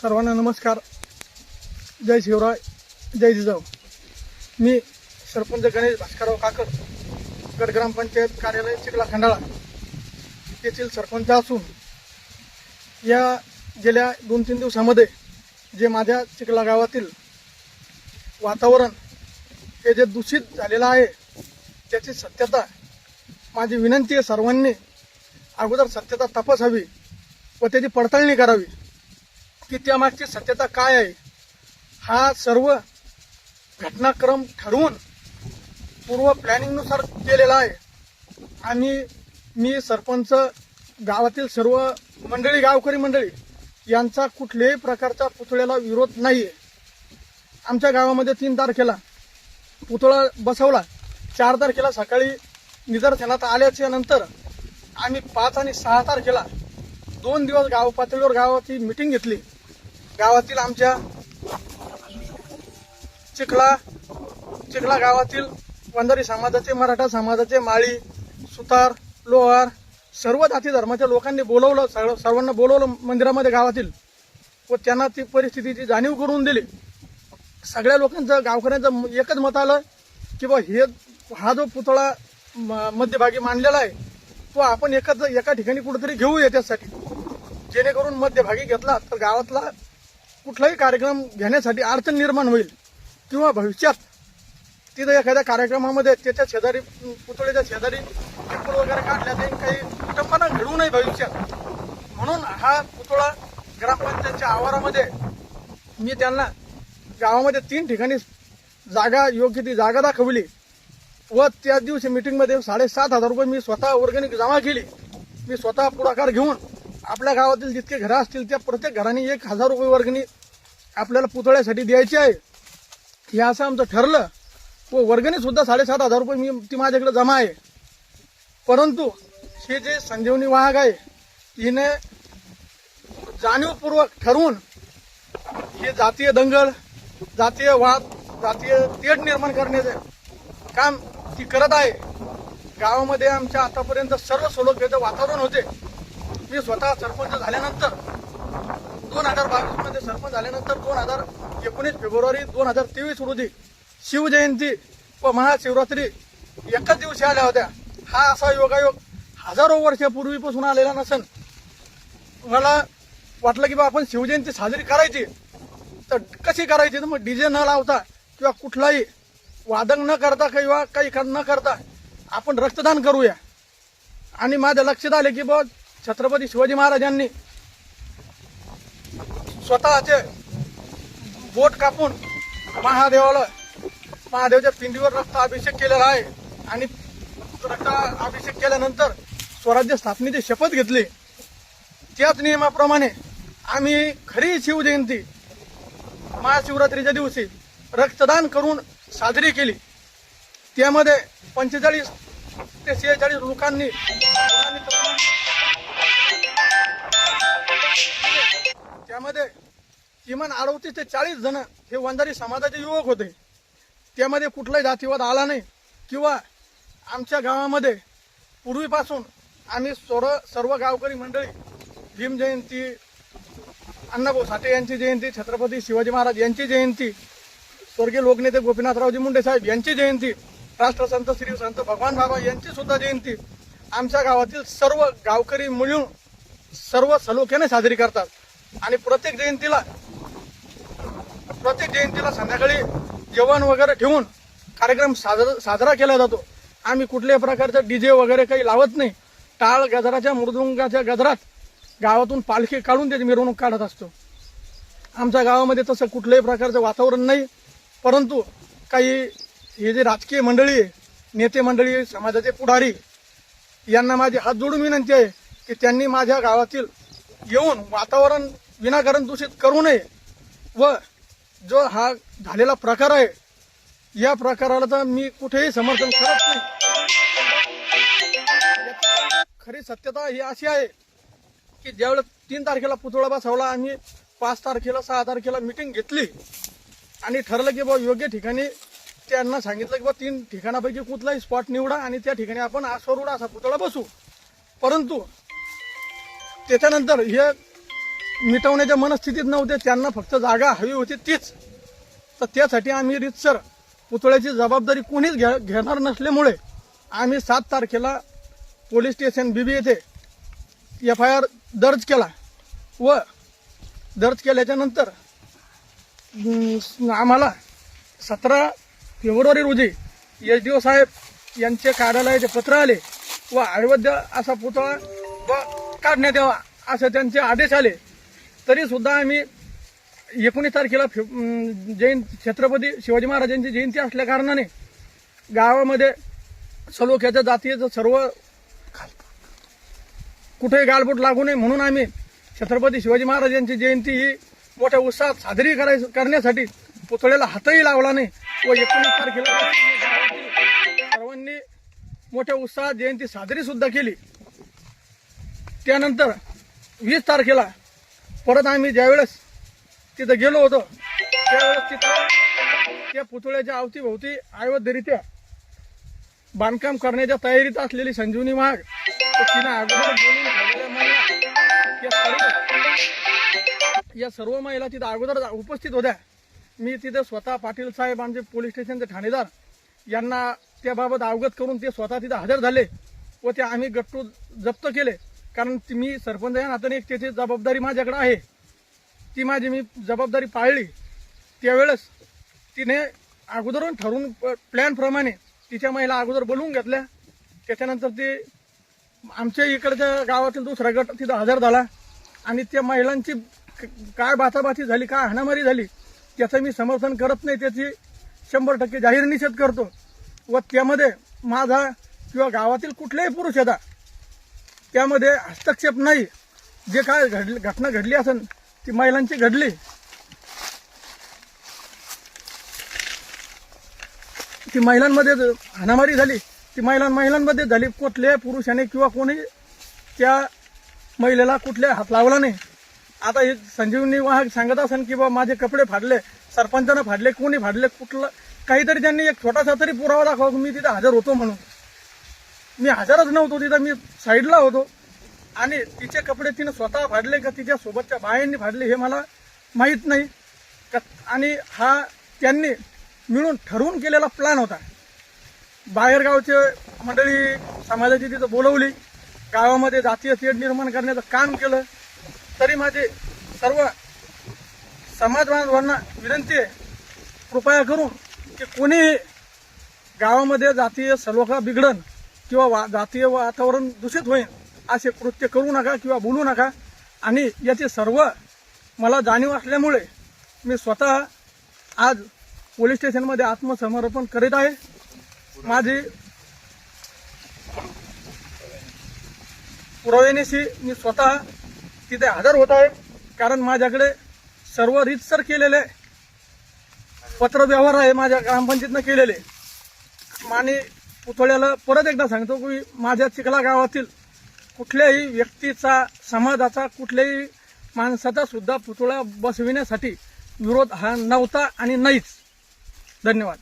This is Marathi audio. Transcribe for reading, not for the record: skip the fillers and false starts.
सर्वांना नमस्कार. जय शिवराय, जय जिजाऊ. मी सरपंच गणेश भास्करराव काकड, गट ग्रामपंचायत कार्यालय चिखला खंडाळा येथील सरपंच असून या गेल्या 2-3 दिवसामध्ये जे माझ्या चिखला गावातील वातावरण हे जे दूषित झालेलं आहे त्याची सत्यता, माझी विनंती आहे सर्वांनी अगोदर सत्यता तपासावी व त्याची पडताळणी करावी की त्यामागची सत्यता काय आहे. हा सर्व घटनाक्रम ठरवून पूर्व प्लॅनिंगनुसार केलेला आहे आणि मी सरपंच, गावातील सर्व मंडळी, गावकरी मंडळी यांचा कुठल्याही प्रकारचा पुतळ्याला विरोध नाही आहे. आमच्या गावामध्ये 3 तारखेला पुतळा बसवला. 4 तारखेला सकाळी निदर्शनात आल्याच्या नंतर आम्ही 5 आणि 6 तारखेला 2 दिवस गाव पातळीवर गावाची मीटिंग घेतली. गावातील आमच्या चिखला गावातील वंजारी समाजाचे, मराठा समाजाचे, माळी, सुतार, लोहार सर्व जाती धर्माच्या लोकांनी बोलवलं. सर्वांना बोलवलं मंदिरामध्ये गावातील व त्यांना ती परिस्थितीची जाणीव करून दिली. सगळ्या लोकांचं, गावकऱ्यांचं एकच मत आलं की हा जो पुतळा मध्यभागी मांडलेला आहे तो आपण एका ठिकाणी कुठेतरी घेऊया त्यासाठी, जेणेकरून मध्यभागी घेतला तर गावातला कुठलाही कार्यक्रम घेण्यासाठी अडचण निर्माण होईल किंवा भविष्यात तिथं एखाद्या कार्यक्रमामध्ये त्याच्या शेजारी, पुतळ्याच्या शेजारी टिप्पल वगैरे काढल्या जाईल, काही कुटुंबांना घडू नये भविष्यात. म्हणून हा पुतळा ग्रामपंचायतच्या आवारामध्ये मी त्यांना गावामध्ये 3 ठिकाणी जागा, योग्य ती जागा दाखवली व त्या दिवशी मीटिंगमध्ये 7,500 रुपये मी स्वतः वर्गणी जमा केली. मी स्वतः पुढाकार घेऊन आपल्या गावातील जितके घरं असतील त्या प्रत्येक घराने 1,000 रुपये वर्गणी आपल्याला पुतळ्यासाठी द्यायची आहे हे असं आमचं ठरलं व वर्गणी सुद्धा 7,500 रुपये ती माझ्याकडे जमा आहे. परंतु हे जे संजीवनी वाहक आहे हिने जाणीवपूर्वक ठरवून हे जातीय दंगल, जातीय वाद, जातीय तेढ निर्माण करण्याचे काम ती करत आहे. गावामध्ये आमच्या आतापर्यंत सर्व सलोख्याचं वातावरण होते. मी स्वतः सरपंच झाल्यानंतर 2022 मध्ये सरपंच झाल्यानंतर 2019 फेब्रुवारी 2023 रोजी शिवजयंती व महाशिवरात्री एकाच दिवशी आल्या होत्या. हा असा योगायोग हजारो वर्षापूर्वीपासून आलेला नसन. मला वाटलं की आपण शिवजयंती साजरी करायची तर कशी करायची, तर मग डीजे न लावता किंवा कुठलाही वादक न करता किंवा काही न करता आपण रक्तदान करूया. आणि माझ्या लक्षात आले की छत्रपती शिवाजी महाराजांनी स्वतःचे बोट कापून महादेवच्या पिंडीवर रक्त अभिषेक केलेला आहे आणि रक्त अभिषेक केल्यानंतर स्वराज्य स्थापनेची शपथ घेतली. त्याच नियमाप्रमाणे आम्ही खरी शिवजयंती महाशिवरात्रीच्या दिवशी रक्तदान करून साजरी केली. त्यामध्ये 45 ते 46 लोकांनी, त्यामध्ये किमान 38 ते 40 जण हे वंजारी समाजाचे युवक होते. त्यामध्ये कुठलाही जातीवाद आला नाही किंवा आमच्या गावामध्ये पूर्वीपासून आम्ही सर्व गावकरी मंडळी भीम जयंती, अण्णाभाऊ साठे यांची जयंती, छत्रपती शिवाजी महाराज यांची जयंती, स्वर्गीय लोकनेते गोपीनाथरावजी मुंडे साहेब यांची जयंती, राष्ट्रसंत श्री संत भगवान बाबा यांची सुद्धा जयंती आमच्या गावातील सर्व गावकरी मिळून सर्व सलोख्याने साजरी करतात. आणि प्रत्येक जयंतीला संध्याकाळी जेवण वगैरे ठेवून कार्यक्रम साजरा केला जातो. आम्ही कुठल्याही प्रकारचं डीजे वगैरे काही लावत नाही. टाळ गजराच्या, मृदुंगाच्या गजरात गावातून पालखी काढून त्याची मिरवणूक काढत असतो. आमच्या गावामध्ये तसं कुठल्याही प्रकारचं वातावरण नाही. परंतु काही हे जे राजकीय मंडळी, नेते मंडळी, समाजाचे पुढारी यांना माझी हात जोडून विनंती आहे की त्यांनी माझ्या गावातील येऊन वातावरण विनाकारण दूषित करू नये व जो हा झालेला प्रकार आहे या प्रकाराला तर मी कुठेही समर्थन करत नाही. खरी सत्यता ही अशी आहे की ज्यावेळेस 3 तारखेला पुतळा बसवला, आम्ही 5 तारखेला 6 तारखेला मीटिंग घेतली आणि ठरलं की योग्य ठिकाणी त्यांना सांगितलं की 3 ठिकाणापैकी कुठलाही स्पॉट निवडा आणि त्या ठिकाणी आपण असा पुतळा बसू. परंतु त्याच्यानंतर हे मिटवण्याच्या मनस्थितीत नव्हते, त्यांना फक्त जागा हवी होती तीच. तर त्यासाठी आम्ही रीतसर पुतळ्याची जबाबदारी कोणीच घेणार नसल्यामुळे आम्ही 7 तारखेला पोलीस स्टेशन बीबी येथे FIR दर्ज केला व दर्ज केल्याच्या नंतर आम्हाला 17 फेब्रुवारी रोजी SDO साहेब यांचे कार्यालयाचे पत्र आले व अवैध असा पुतळा काढण्यात यावा असे त्यांचे आदेश आले. तरी सुद्धा आम्ही 19 तारखेला छत्रपती शिवाजी महाराजांची जयंती असल्या कारणाने गावामध्ये सलोख्याच्या जातीचं सर्व कुठेही गालबोट लागू नये म्हणून आम्ही छत्रपती शिवाजी महाराजांची जयंती ही मोठ्या उत्साहात साजरी करण्यासाठी पुतळ्याला हातही लावला नाही व 19 तारखेला सर्वांनी मोठ्या उत्साहात जयंती साजरी सुद्धा केली. त्यानंतर 20 तारखेला परत आम्ही ज्यावेळेस तिथं गेलो होतो त्यावेळेस तिथं त्या पुतळ्याच्या अवतीभोवती अवैधरित्या बांधकाम करण्याच्या तयारीत असलेली संजीवनी महाग तिने अगोदर बोलून ठेवलेल्या महिला या सर्व महिला तिथं अगोदर उपस्थित होत्या. मी तिथे स्वतः पाटील साहेब आमचे पोलीस स्टेशनचे ठाणेदार यांना त्याबाबत अवगत करून ते स्वतः तिथे हजर झाले व ते आम्ही गट्टू जप्त केले. कारण मी सरपंच या नात्याने एक त्याची जबाबदारी माझ्याकडे आहे, ती माझी मी जबाबदारी पाळली. त्यावेळेस तिने अगोदरून ठरवून प्लॅनप्रमाणे तिच्या महिला अगोदर बोलवून घेतल्या. त्याच्यानंतर ते आमच्या इकडच्या गावातील दुसरा गट तिथं हजर झाला आणि त्या महिलांची काय बाचाबाची झाली, काय हाणामारी झाली त्याचं मी समर्थन करत नाही, त्याची 100% जाहीर निषेध करतो. व त्यामध्ये माझा किंवा गावातील कुठल्याही पुरुष येतात त्यामध्ये हस्तक्षेप नाही. जे काय घटना घडली असेल ती महिलांची घडली. ती महिलांमध्ये हाणामारी झाली ती महिलांमध्ये झाली. कुठल्याही पुरुषाने किंवा कोणी त्या महिलेला कुठल्या हात लावला नाही. आता हे संजीवनी वाहक सांगत असेल की बाबा माझे कपडे फाडले, सरपंचानं फाडले, कोणी फाडले, कुठलं काहीतरी त्यांनी एक छोटासा तरी पुरावा दाखवा मी तिथे हजर होतो म्हणून. मी हजरच नव्हतो तिथं, मी साईडला होतो. आणि तिचे कपडे तिने स्वतः फाडले का तिच्या सोबतच्या बायांनी फाडले हे मला माहीत नाही. आणि हा त्यांनी मिळून ठरवून केलेला प्लॅन होता. बाहेरगावचे मंडळी समाजाची तिथं बोलवली, गावामध्ये जातीय तेढ निर्माण करण्याचं काम केलं. तरी माझे सर्व समाज बांधवांना विनंती आहे कृपया करून की कोणीही गावामध्ये जातीय सलोखा बिघडन किंवा जातीय वातावरण दूषित होईल असे कृत्य करू नका किंवा बोलू नका. आणि याचे सर्व मला जाणीव असल्यामुळे मी स्वतः आज पोलीस स्टेशनमध्ये आत्मसमर्पण करीत आहे. माझी पुराव्यानिशी मी स्वतः तिथे हजर होत आहे. कारण माझ्याकडे सर्व रीतसर केलेले पत्रव्यवहार आहे माझ्या ग्रामपंचायतीनं केलेले. आणि पुतळ्याला परत एकदा सांगतो की माझ्या चिखला गावातील कुठल्याही व्यक्तीचा, समाजाचा, कुठल्याही माणसाचा सुद्धा पुतळा बसविण्यासाठी विरोध हा नव्हता आणि नाहीच. धन्यवाद.